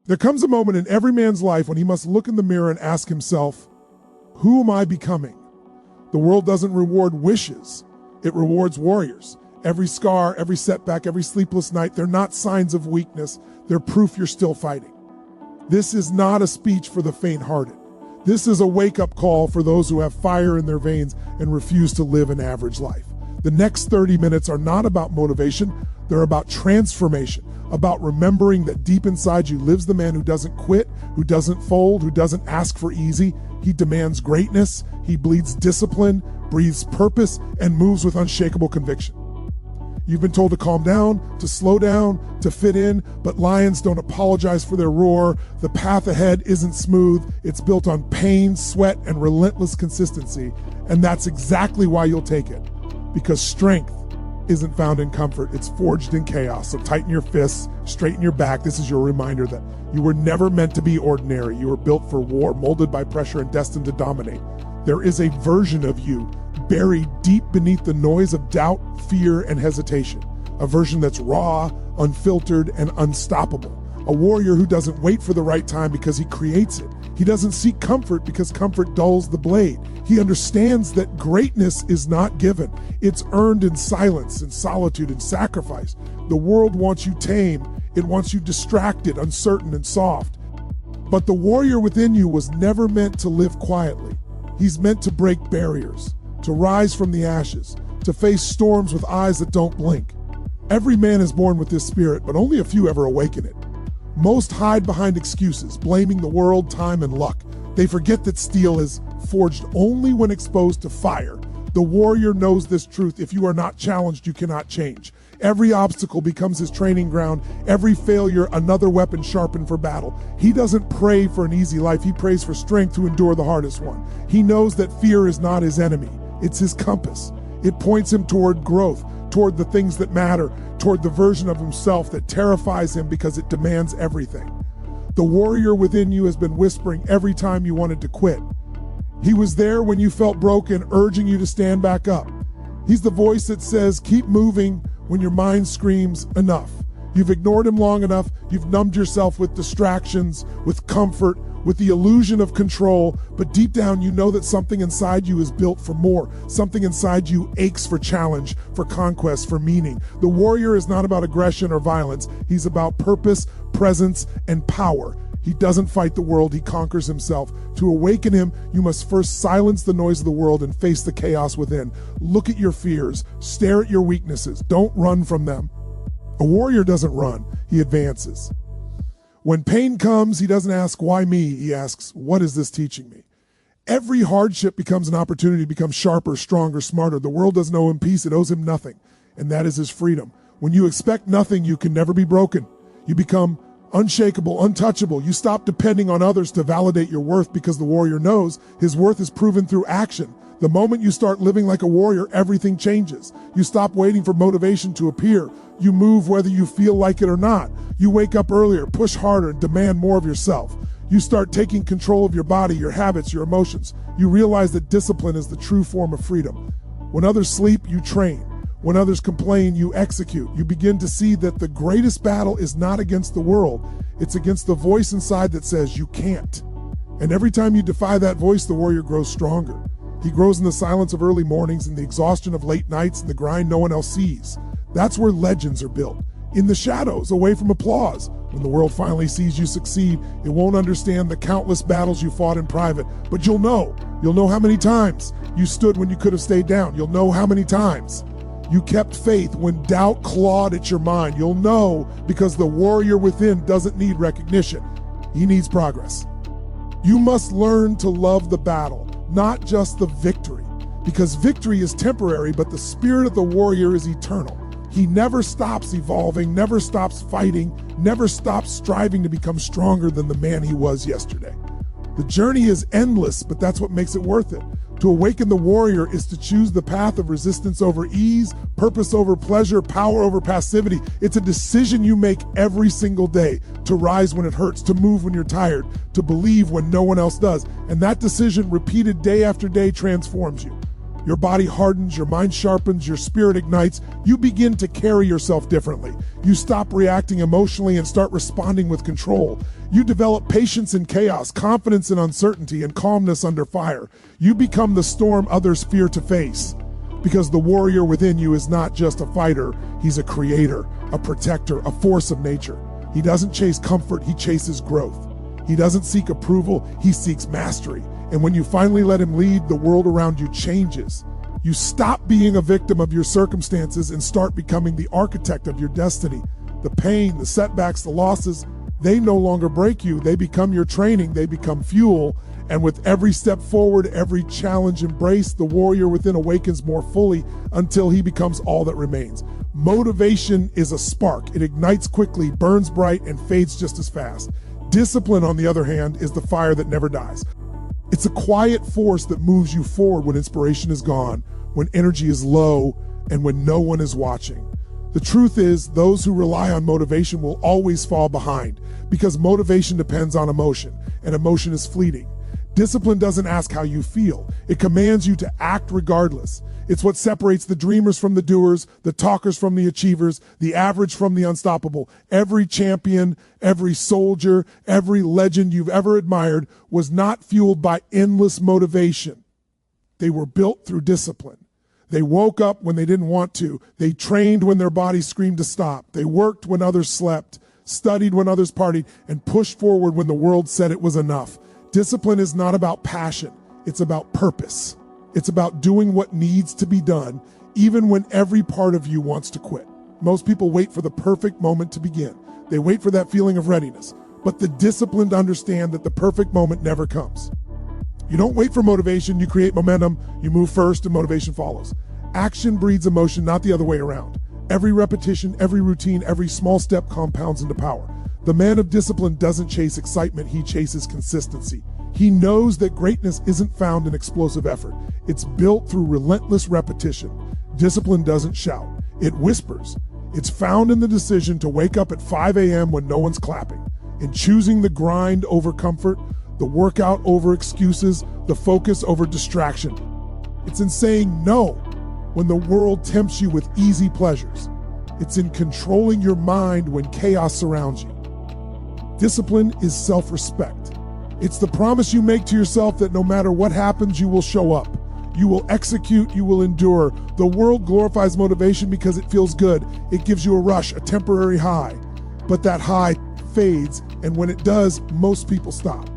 There comes a moment in every man's life when he must look in the mirror and ask himself, who am I becoming? The world doesn't reward wishes, it rewards warriors. Every scar, every setback, every sleepless night, they're not signs of weakness, they're proof you're still fighting. This is not a speech for the faint-hearted. This is a wake-up call for those who have fire in their veins and refuse to live an average life. The next 30 minutes are not about motivation, they're about transformation, about remembering that deep inside you lives the man who doesn't quit, who doesn't fold, who doesn't ask for easy. He demands greatness, he bleeds discipline, breathes purpose, and moves with unshakable conviction. You've been told to calm down, to slow down, to fit in, but lions don't apologize for their roar. The path ahead isn't smooth. It's built on pain, sweat, and relentless consistency. And that's exactly why you'll take it. Because strength isn't found in comfort, it's forged in chaos. So tighten your fists, straighten your back. This is your reminder that you were never meant to be ordinary. You were built for war, molded by pressure and destined to dominate. There is a version of you buried deep beneath the noise of doubt, fear, and hesitation. A version that's raw, unfiltered, and unstoppable. A warrior who doesn't wait for the right time because he creates it. He doesn't seek comfort because comfort dulls the blade. He understands that greatness is not given. It's earned in silence, in solitude, in sacrifice. The world wants you tame. It wants you distracted, uncertain, and soft. But the warrior within you was never meant to live quietly. He's meant to break barriers, to rise from the ashes, to face storms with eyes that don't blink. Every man is born with this spirit, but only a few ever awaken it. Most hide behind excuses, blaming the world, time, and luck. They forget that steel is forged only when exposed to fire. The warrior knows this truth. If you are not challenged, you cannot change. Every obstacle becomes his training ground. Every failure, another weapon sharpened for battle. He doesn't pray for an easy life. He prays for strength to endure the hardest one. He knows that fear is not his enemy. It's his compass. It points him toward growth, toward the things that matter, toward the version of himself that terrifies him because it demands everything. The warrior within you has been whispering every time you wanted to quit. He was there when you felt broken, urging you to stand back up. He's the voice that says, keep moving when your mind screams, enough. You've ignored him long enough. You've numbed yourself with distractions, with comfort, with the illusion of control, but deep down you know that something inside you is built for more. Something inside you aches for challenge, for conquest, for meaning. The warrior is not about aggression or violence. He's about purpose, presence, and power. He doesn't fight the world, he conquers himself. To awaken him, you must first silence the noise of the world and face the chaos within. Look at your fears, stare at your weaknesses, don't run from them. A warrior doesn't run, he advances. When pain comes, he doesn't ask, why me? He asks, what is this teaching me? Every hardship becomes an opportunity to become sharper, stronger, smarter. The world doesn't owe him peace, it owes him nothing. And that is his freedom. When you expect nothing, you can never be broken. You become unshakable, untouchable. You stop depending on others to validate your worth because the warrior knows his worth is proven through action. The moment you start living like a warrior, everything changes. You stop waiting for motivation to appear. You move whether you feel like it or not. You wake up earlier, push harder, and demand more of yourself. You start taking control of your body, your habits, your emotions. You realize that discipline is the true form of freedom. When others sleep, you train. When others complain, you execute. You begin to see that the greatest battle is not against the world. It's against the voice inside that says you can't. And every time you defy that voice, the warrior grows stronger. He grows in the silence of early mornings, in the exhaustion of late nights, and the grind no one else sees. That's where legends are built. In the shadows, away from applause. When the world finally sees you succeed, it won't understand the countless battles you fought in private, but you'll know. You'll know how many times you stood when you could have stayed down. You'll know how many times you kept faith when doubt clawed at your mind. You'll know because the warrior within doesn't need recognition. He needs progress. You must learn to love the battle, not just the victory, because victory is temporary, but the spirit of the warrior is eternal. He never stops evolving, never stops fighting, never stops striving to become stronger than the man he was yesterday. The journey is endless, but that's what makes it worth it. To awaken the warrior is to choose the path of resistance over ease, purpose over pleasure, power over passivity. It's a decision you make every single day, to rise when it hurts, to move when you're tired, to believe when no one else does. And that decision, repeated day after day, transforms you. Your body hardens, your mind sharpens, your spirit ignites. You begin to carry yourself differently. You stop reacting emotionally and start responding with control. You develop patience in chaos, confidence in uncertainty, and calmness under fire. You become the storm others fear to face. Because the warrior within you is not just a fighter, he's a creator, a protector, a force of nature. He doesn't chase comfort, he chases growth. He doesn't seek approval, he seeks mastery. And when you finally let him lead, the world around you changes. You stop being a victim of your circumstances and start becoming the architect of your destiny. The pain, the setbacks, the losses, they no longer break you. They become your training, they become fuel. And with every step forward, every challenge embraced, the warrior within awakens more fully until he becomes all that remains. Motivation is a spark. It ignites quickly, burns bright, and fades just as fast. Discipline, on the other hand, is the fire that never dies. It's a quiet force that moves you forward when inspiration is gone, when energy is low, and when no one is watching. The truth is, those who rely on motivation will always fall behind, because motivation depends on emotion, and emotion is fleeting. Discipline doesn't ask how you feel. It commands you to act regardless. It's what separates the dreamers from the doers, the talkers from the achievers, the average from the unstoppable. Every champion, every soldier, every legend you've ever admired was not fueled by endless motivation. They were built through discipline. They woke up when they didn't want to. They trained when their bodies screamed to stop. They worked when others slept, studied when others partied, and pushed forward when the world said it was enough. Discipline is not about passion. It's about purpose. It's about doing what needs to be done, even when every part of you wants to quit. Most people wait for the perfect moment to begin. They wait for that feeling of readiness. But the disciplined understand that the perfect moment never comes. You don't wait for motivation, you create momentum, you move first and motivation follows. Action breeds emotion, not the other way around. Every repetition, every routine, every small step compounds into power. The man of discipline doesn't chase excitement, he chases consistency. He knows that greatness isn't found in explosive effort. It's built through relentless repetition. Discipline doesn't shout, it whispers. It's found in the decision to wake up at 5 a.m. when no one's clapping, in choosing the grind over comfort, the workout over excuses, the focus over distraction. It's in saying no when the world tempts you with easy pleasures. It's in controlling your mind when chaos surrounds you. Discipline is self-respect. It's the promise you make to yourself that no matter what happens, you will show up. You will execute, you will endure. The world glorifies motivation because it feels good. It gives you a rush, a temporary high. But that high fades, and when it does, most people stop.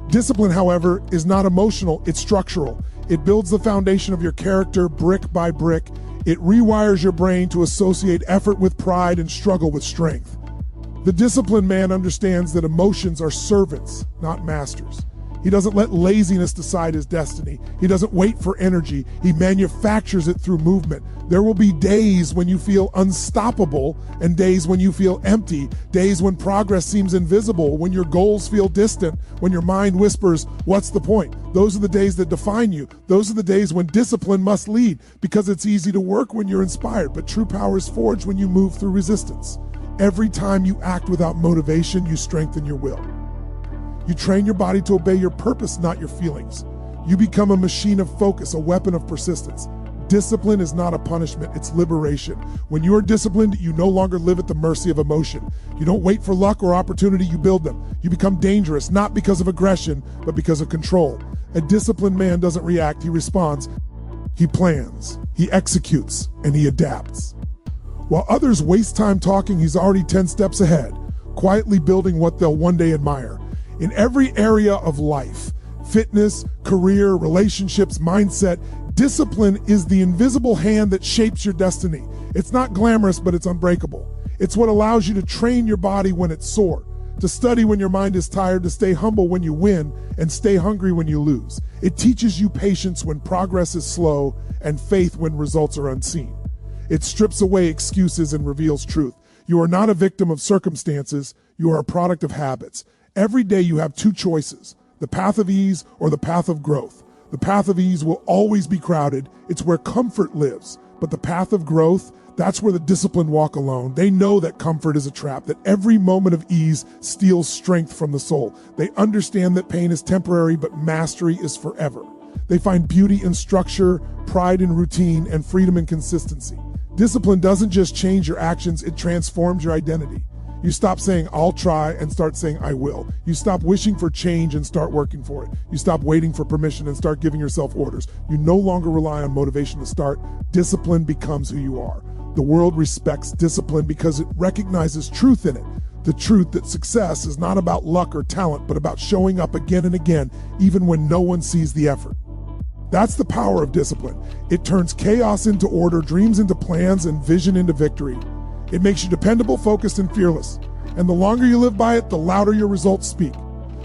Discipline, however, is not emotional, it's structural. It builds the foundation of your character brick by brick. It rewires your brain to associate effort with pride and struggle with strength. The disciplined man understands that emotions are servants, not masters. He doesn't let laziness decide his destiny. He doesn't wait for energy. He manufactures it through movement. There will be days when you feel unstoppable and days when you feel empty, days when progress seems invisible, when your goals feel distant, when your mind whispers, "What's the point?" Those are the days that define you. Those are the days when discipline must lead, because it's easy to work when you're inspired, but true power is forged when you move through resistance. Every time you act without motivation, you strengthen your will. You train your body to obey your purpose, not your feelings. You become a machine of focus, a weapon of persistence. Discipline is not a punishment, it's liberation. When you are disciplined, you no longer live at the mercy of emotion. You don't wait for luck or opportunity, you build them. You become dangerous, not because of aggression, but because of control. A disciplined man doesn't react, he responds. He plans, he executes, and he adapts. While others waste time talking, he's already 10 steps ahead, quietly building what they'll one day admire. In every area of life, fitness, career, relationships, mindset, discipline is the invisible hand that shapes your destiny. It's not glamorous, but it's unbreakable. It's what allows you to train your body when it's sore, to study when your mind is tired, to stay humble when you win, and stay hungry when you lose. It teaches you patience when progress is slow and faith when results are unseen. It strips away excuses and reveals truth. You are not a victim of circumstances, you are a product of habits. Every day you have two choices, the path of ease or the path of growth. The path of ease will always be crowded. It's where comfort lives. But the path of growth, that's where the disciplined walk alone. They know that comfort is a trap, that every moment of ease steals strength from the soul. They understand that pain is temporary, but mastery is forever. They find beauty in structure, pride in routine, and freedom in consistency. Discipline doesn't just change your actions, it transforms your identity. You stop saying, I'll try, and start saying, I will. You stop wishing for change and start working for it. You stop waiting for permission and start giving yourself orders. You no longer rely on motivation to start. Discipline becomes who you are. The world respects discipline because it recognizes truth in it. The truth that success is not about luck or talent, but about showing up again and again, even when no one sees the effort. That's the power of discipline. It turns chaos into order, dreams into plans, and vision into victory. It makes you dependable, focused, and fearless. And the longer you live by it, the louder your results speak.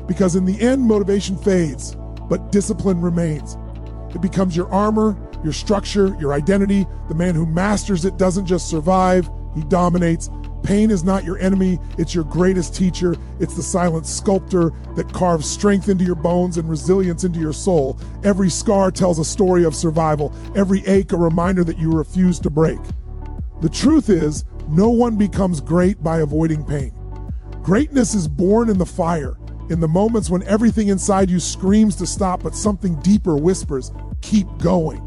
Because in the end, motivation fades, but discipline remains. It becomes your armor, your structure, your identity. The man who masters it doesn't just survive, he dominates. Pain is not your enemy, it's your greatest teacher. It's the silent sculptor that carves strength into your bones and resilience into your soul. Every scar tells a story of survival, every ache a reminder that you refuse to break. The truth is, no one becomes great by avoiding pain. Greatness is born in the fire, in the moments when everything inside you screams to stop, but something deeper whispers, keep going.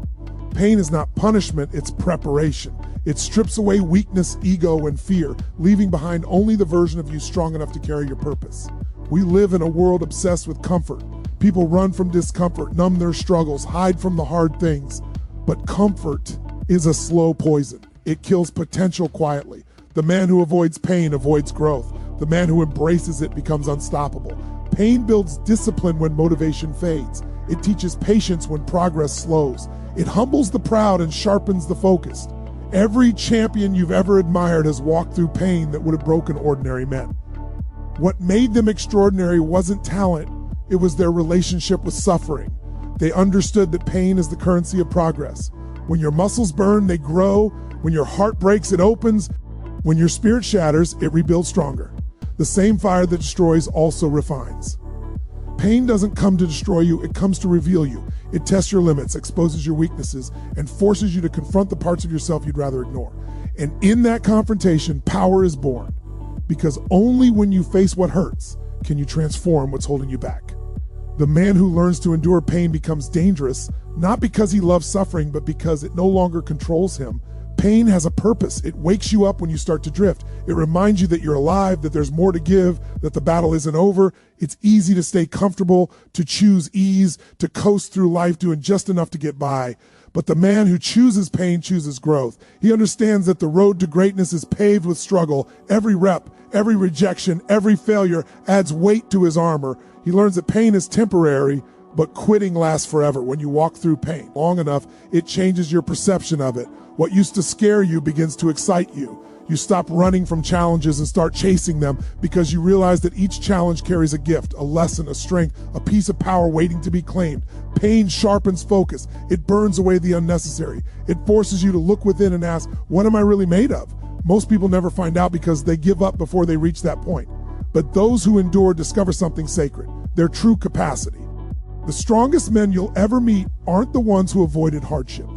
Pain is not punishment, it's preparation. It strips away weakness, ego, and fear, leaving behind only the version of you strong enough to carry your purpose. We live in a world obsessed with comfort. People run from discomfort, numb their struggles, hide from the hard things. But comfort is a slow poison. It kills potential quietly. The man who avoids pain avoids growth. The man who embraces it becomes unstoppable. Pain builds discipline when motivation fades. It teaches patience when progress slows. It humbles the proud and sharpens the focused. Every champion you've ever admired has walked through pain that would have broken ordinary men. What made them extraordinary wasn't talent, it was their relationship with suffering. They understood that pain is the currency of progress. When your muscles burn, they grow. When your heart breaks, it opens. When your spirit shatters, it rebuilds stronger. The same fire that destroys also refines. Pain doesn't come to destroy you, it comes to reveal you. It tests your limits, exposes your weaknesses, and forces you to confront the parts of yourself you'd rather ignore. And in that confrontation, power is born. Because only when you face what hurts can you transform what's holding you back. The man who learns to endure pain becomes dangerous, not because he loves suffering, but because it no longer controls him. Pain has a purpose. It wakes you up when you start to drift. It reminds you that you're alive, that there's more to give, that the battle isn't over. It's easy to stay comfortable, to choose ease, to coast through life doing just enough to get by. But the man who chooses pain chooses growth. He understands that the road to greatness is paved with struggle. Every rep, every rejection, every failure adds weight to his armor. He learns that pain is temporary, but quitting lasts forever. When you walk through pain long enough, it changes your perception of it. What used to scare you begins to excite you. You stop running from challenges and start chasing them because you realize that each challenge carries a gift, a lesson, a strength, a piece of power waiting to be claimed. Pain sharpens focus. It burns away the unnecessary. It forces you to look within and ask, what am I really made of? Most people never find out because they give up before they reach that point. But those who endure discover something sacred, their true capacity. The strongest men you'll ever meet aren't the ones who avoided hardship.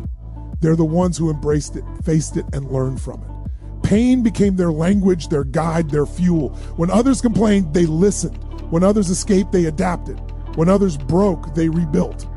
They're the ones who embraced it, faced it, and learned from it. Pain became their language, their guide, their fuel. When others complained, they listened. When others escaped, they adapted. When others broke, they rebuilt.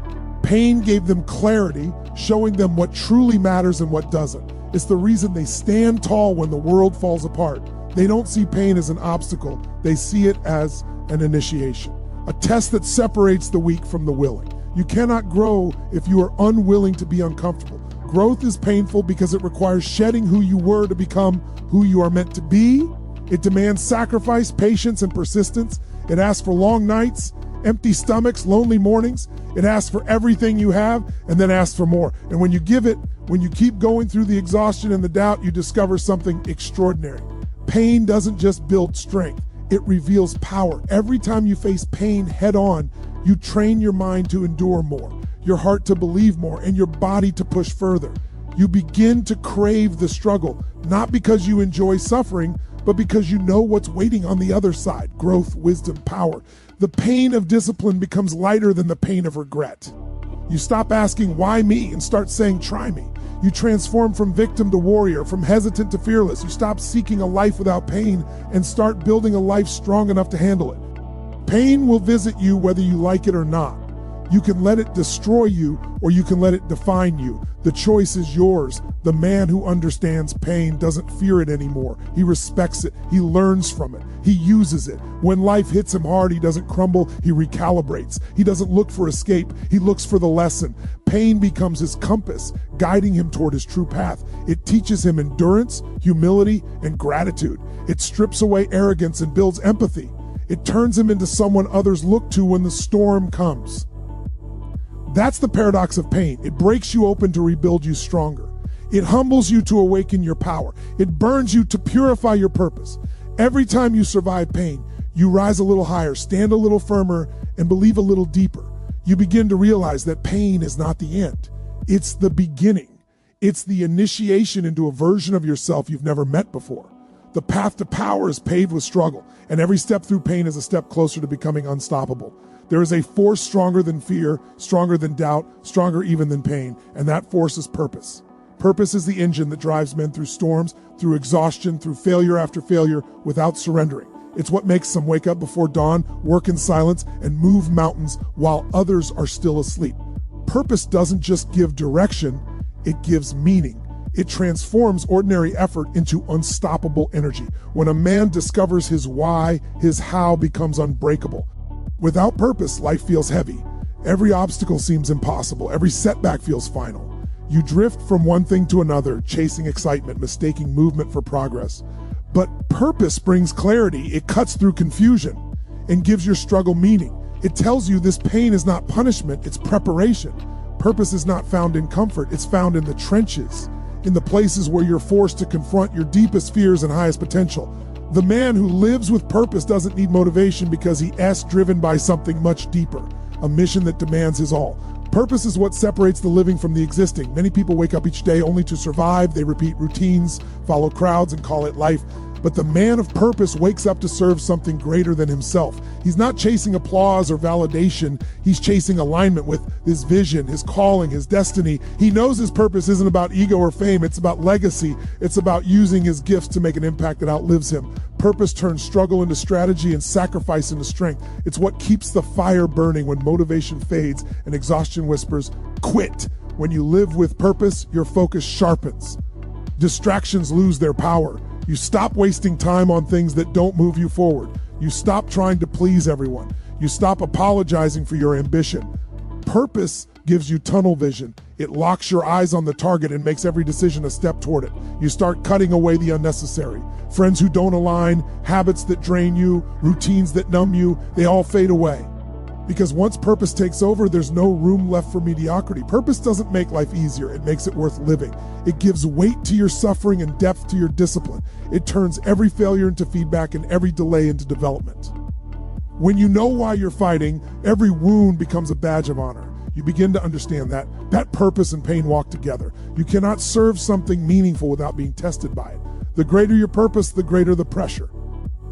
Pain gave them clarity, showing them what truly matters and what doesn't. It's the reason they stand tall when the world falls apart. They don't see pain as an obstacle. They see it as an initiation, a test that separates the weak from the willing. You cannot grow if you are unwilling to be uncomfortable. Growth is painful because it requires shedding who you were to become who you are meant to be. It demands sacrifice, patience, and persistence. It asks for long nights, empty stomachs, lonely mornings. It asks for everything you have and then asks for more. And when you give it, when you keep going through the exhaustion and the doubt, you discover something extraordinary. Pain doesn't just build strength, it reveals power. Every time you face pain head on, you train your mind to endure more, your heart to believe more, and your body to push further. You begin to crave the struggle, not because you enjoy suffering, but because you know what's waiting on the other side: growth, wisdom, power. The pain of discipline becomes lighter than the pain of regret. You stop asking, why me, and start saying, try me. You transform from victim to warrior, from hesitant to fearless. You stop seeking a life without pain and start building a life strong enough to handle it. Pain will visit you whether you like it or not. You can let it destroy you, or you can let it define you. The choice is yours. The man who understands pain doesn't fear it anymore. He respects it. He learns from it. He uses it. When life hits him hard, he doesn't crumble. He recalibrates. He doesn't look for escape. He looks for the lesson. Pain becomes his compass, guiding him toward his true path. It teaches him endurance, humility, and gratitude. It strips away arrogance and builds empathy. It turns him into someone others look to when the storm comes. That's the paradox of pain. It breaks you open to rebuild you stronger. It humbles you to awaken your power. It burns you to purify your purpose. Every time you survive pain, you rise a little higher, stand a little firmer, and believe a little deeper. You begin to realize that pain is not the end. It's the beginning. It's the initiation into a version of yourself you've never met before. The path to power is paved with struggle, and every step through pain is a step closer to becoming unstoppable. There is a force stronger than fear, stronger than doubt, stronger even than pain, and that force is purpose. Purpose is the engine that drives men through storms, through exhaustion, through failure after failure, without surrendering. It's what makes some wake up before dawn, work in silence, and move mountains while others are still asleep. Purpose doesn't just give direction, it gives meaning. It transforms ordinary effort into unstoppable energy. When a man discovers his why, his how becomes unbreakable. Without purpose, life feels heavy. Every obstacle seems impossible. Every setback feels final. You drift from one thing to another, chasing excitement, mistaking movement for progress. But purpose brings clarity. It cuts through confusion and gives your struggle meaning. It tells you this pain is not punishment, it's preparation. Purpose is not found in comfort, it's found in the trenches, in the places where you're forced to confront your deepest fears and highest potential. The man who lives with purpose doesn't need motivation because he's driven by something much deeper, a mission that demands his all. Purpose is what separates the living from the existing. Many people wake up each day only to survive. They repeat routines, follow crowds, and call it life. But the man of purpose wakes up to serve something greater than himself. He's not chasing applause or validation. He's chasing alignment with his vision, his calling, his destiny. He knows his purpose isn't about ego or fame. It's about legacy. It's about using his gifts to make an impact that outlives him. Purpose turns struggle into strategy and sacrifice into strength. It's what keeps the fire burning when motivation fades and exhaustion whispers, quit. When you live with purpose, your focus sharpens. Distractions lose their power. You stop wasting time on things that don't move you forward. You stop trying to please everyone. You stop apologizing for your ambition. Purpose gives you tunnel vision. It locks your eyes on the target and makes every decision a step toward it. You start cutting away the unnecessary. Friends who don't align, habits that drain you, routines that numb you, they all fade away. Because once purpose takes over, there's no room left for mediocrity. Purpose doesn't make life easier, it makes it worth living. It gives weight to your suffering and depth to your discipline. It turns every failure into feedback and every delay into development. When you know why you're fighting, every wound becomes a badge of honor. You begin to understand that purpose and pain walk together. You cannot serve something meaningful without being tested by it. The greater your purpose, the greater the pressure.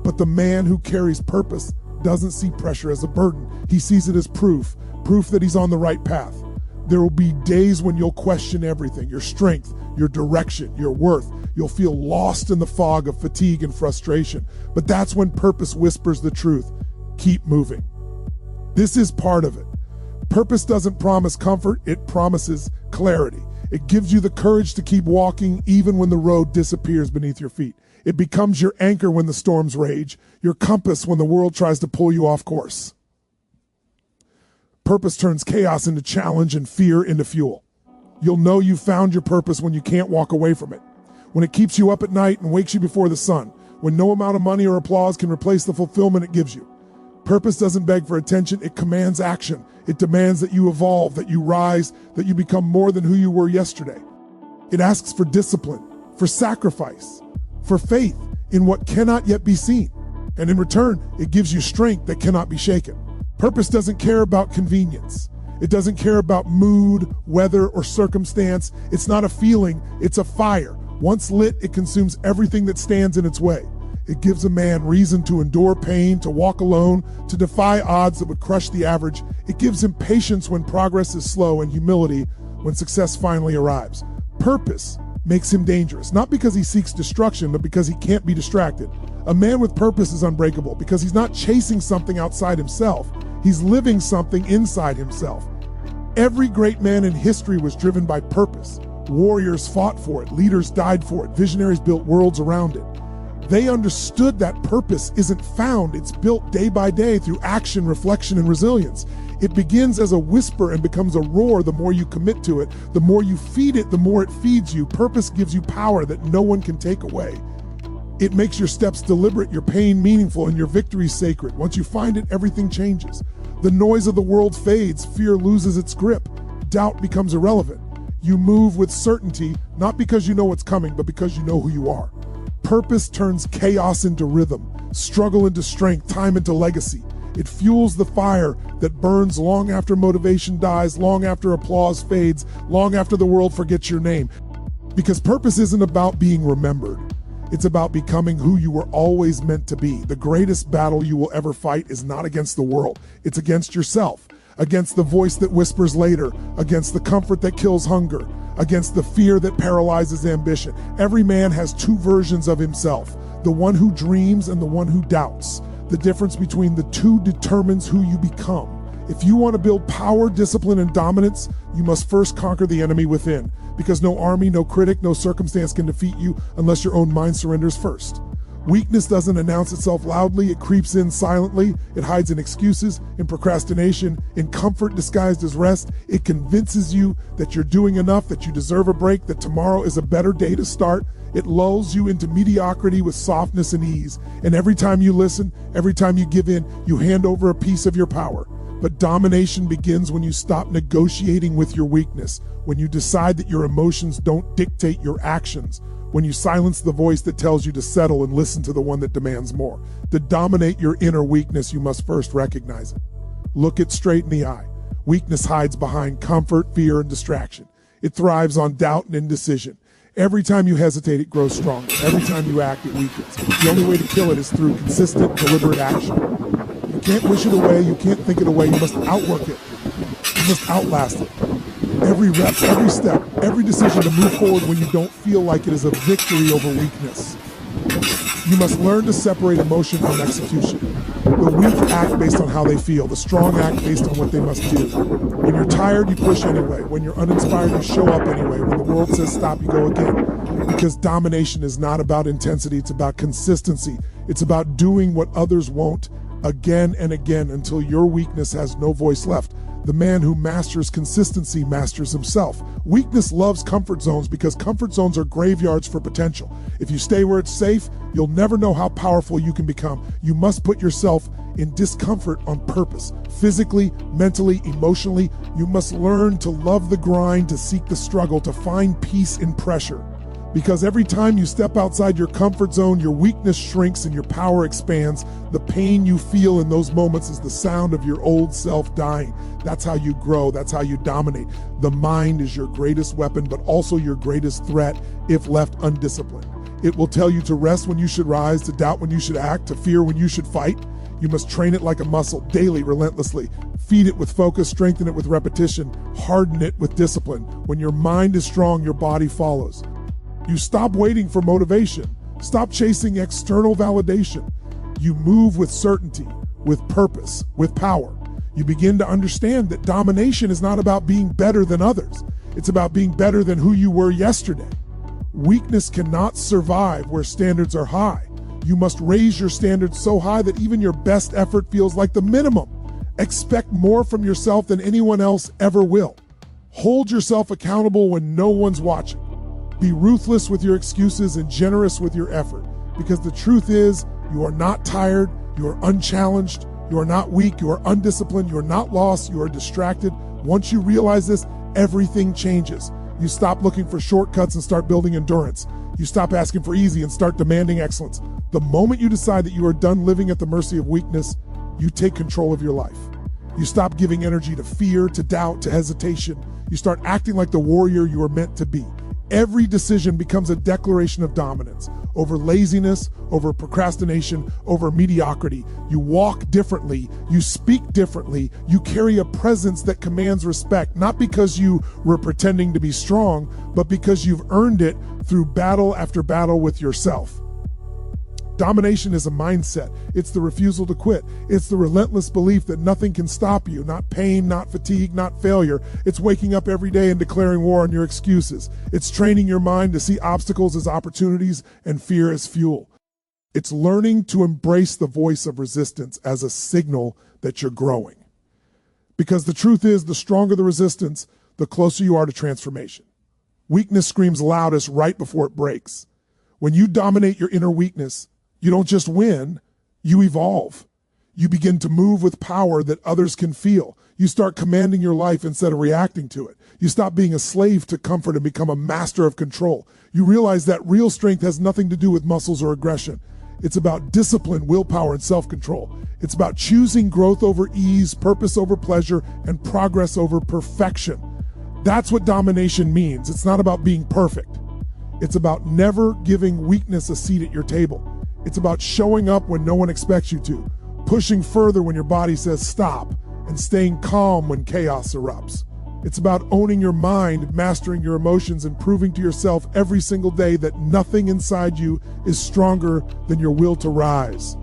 But the man who carries purpose doesn't see pressure as a burden. He sees it as proof that he's on the right path. There will be days when you'll question everything, your strength, your direction, your worth. You'll feel lost in the fog of fatigue and frustration. But that's when purpose whispers the truth. Keep moving. This is part of it. Purpose doesn't promise comfort, it promises clarity. It gives you the courage to keep walking even when the road disappears beneath your feet. It becomes your anchor when the storms rage, your compass when the world tries to pull you off course. Purpose turns chaos into challenge and fear into fuel. You'll know you've found your purpose when you can't walk away from it, when it keeps you up at night and wakes you before the sun, when no amount of money or applause can replace the fulfillment it gives you. Purpose doesn't beg for attention, it commands action. It demands that you evolve, that you rise, that you become more than who you were yesterday. It asks for discipline, for sacrifice, for faith in what cannot yet be seen. And in return, it gives you strength that cannot be shaken. Purpose doesn't care about convenience. It doesn't care about mood, weather, or circumstance. It's not a feeling, it's a fire. Once lit, it consumes everything that stands in its way. It gives a man reason to endure pain, to walk alone, to defy odds that would crush the average. It gives him patience when progress is slow and humility when success finally arrives. Purpose makes him dangerous, not because he seeks destruction, but because he can't be distracted. A man with purpose is unbreakable because he's not chasing something outside himself. He's living something inside himself. Every great man in history was driven by purpose. Warriors fought for it, leaders died for it, visionaries built worlds around it. They understood that purpose isn't found, it's built day by day through action, reflection, and resilience. It begins as a whisper and becomes a roar the more you commit to it. The more you feed it, the more it feeds you. Purpose gives you power that no one can take away. It makes your steps deliberate, your pain meaningful, and your victory sacred. Once you find it, everything changes. The noise of the world fades, fear loses its grip, doubt becomes irrelevant. You move with certainty, not because you know what's coming, but because you know who you are. Purpose turns chaos into rhythm, struggle into strength, time into legacy. It fuels the fire that burns long after motivation dies, long after applause fades, long after the world forgets your name. Because purpose isn't about being remembered. It's about becoming who you were always meant to be. The greatest battle you will ever fight is not against the world. It's against yourself, against the voice that whispers later, against the comfort that kills hunger, against the fear that paralyzes ambition. Every man has two versions of himself, the one who dreams and the one who doubts. The difference between the two determines who you become. If you want to build power, discipline, and dominance, you must first conquer the enemy within, because no army, no critic, no circumstance can defeat you unless your own mind surrenders first. Weakness doesn't announce itself loudly, it creeps in silently. It hides in excuses, in procrastination, in comfort disguised as rest. It convinces you that you're doing enough, that you deserve a break, that tomorrow is a better day to start. It lulls you into mediocrity with softness and ease. And every time you listen, every time you give in, you hand over a piece of your power. But domination begins when you stop negotiating with your weakness, when you decide that your emotions don't dictate your actions, when you silence the voice that tells you to settle and listen to the one that demands more. To dominate your inner weakness, you must first recognize it. Look it straight in the eye. Weakness hides behind comfort, fear, and distraction. It thrives on doubt and indecision. Every time you hesitate, it grows stronger. Every time you act, it weakens. The only way to kill it is through consistent, deliberate action. You can't wish it away, you can't think it away, you must outwork it. You must outlast it. Every rep, every step, every decision to move forward when you don't feel like it is a victory over weakness. You must learn to separate emotion from execution. The weak act based on how they feel. The strong act based on what they must do. When you're tired, you push anyway. When you're uninspired, you show up anyway. When the world says stop, you go again. Because domination is not about intensity, it's about consistency. It's about doing what others won't again and again until your weakness has no voice left. The man who masters consistency masters himself. Weakness loves comfort zones because comfort zones are graveyards for potential. If you stay where it's safe, you'll never know how powerful you can become. You must put yourself in discomfort on purpose. Physically, mentally, emotionally, you must learn to love the grind, to seek the struggle, to find peace in pressure. Because every time you step outside your comfort zone, your weakness shrinks and your power expands. The pain you feel in those moments is the sound of your old self dying. That's how you grow. That's how you dominate. The mind is your greatest weapon, but also your greatest threat if left undisciplined. It will tell you to rest when you should rise, to doubt when you should act, to fear when you should fight. You must train it like a muscle, daily, relentlessly. Feed it with focus, strengthen it with repetition, harden it with discipline. When your mind is strong, your body follows. You stop waiting for motivation. Stop chasing external validation. You move with certainty, with purpose, with power. You begin to understand that domination is not about being better than others. It's about being better than who you were yesterday. Weakness cannot survive where standards are high. You must raise your standards so high that even your best effort feels like the minimum. Expect more from yourself than anyone else ever will. Hold yourself accountable when no one's watching. Be ruthless with your excuses and generous with your effort, because the truth is, you are not tired, you are unchallenged, you are not weak, you are undisciplined, you are not lost, you are distracted. Once you realize this, everything changes. You stop looking for shortcuts and start building endurance. You stop asking for easy and start demanding excellence. The moment you decide that you are done living at the mercy of weakness, you take control of your life. You stop giving energy to fear, to doubt, to hesitation. You start acting like the warrior you are meant to be. Every decision becomes a declaration of dominance over laziness, over procrastination, over mediocrity. You walk differently, you speak differently, you carry a presence that commands respect, not because you were pretending to be strong, but because you've earned it through battle after battle with yourself. Domination is a mindset. It's the refusal to quit. It's the relentless belief that nothing can stop you, not pain, not fatigue, not failure. It's waking up every day and declaring war on your excuses. It's training your mind to see obstacles as opportunities and fear as fuel. It's learning to embrace the voice of resistance as a signal that you're growing. Because the truth is, the stronger the resistance, the closer you are to transformation. Weakness screams loudest right before it breaks. When you dominate your inner weakness, you don't just win, you evolve. You begin to move with power that others can feel. You start commanding your life instead of reacting to it. You stop being a slave to comfort and become a master of control. You realize that real strength has nothing to do with muscles or aggression. It's about discipline, willpower, and self-control. It's about choosing growth over ease, purpose over pleasure, and progress over perfection. That's what domination means. It's not about being perfect. It's about never giving weakness a seat at your table. It's about showing up when no one expects you to, pushing further when your body says stop, and staying calm when chaos erupts. It's about owning your mind, mastering your emotions, and proving to yourself every single day that nothing inside you is stronger than your will to rise.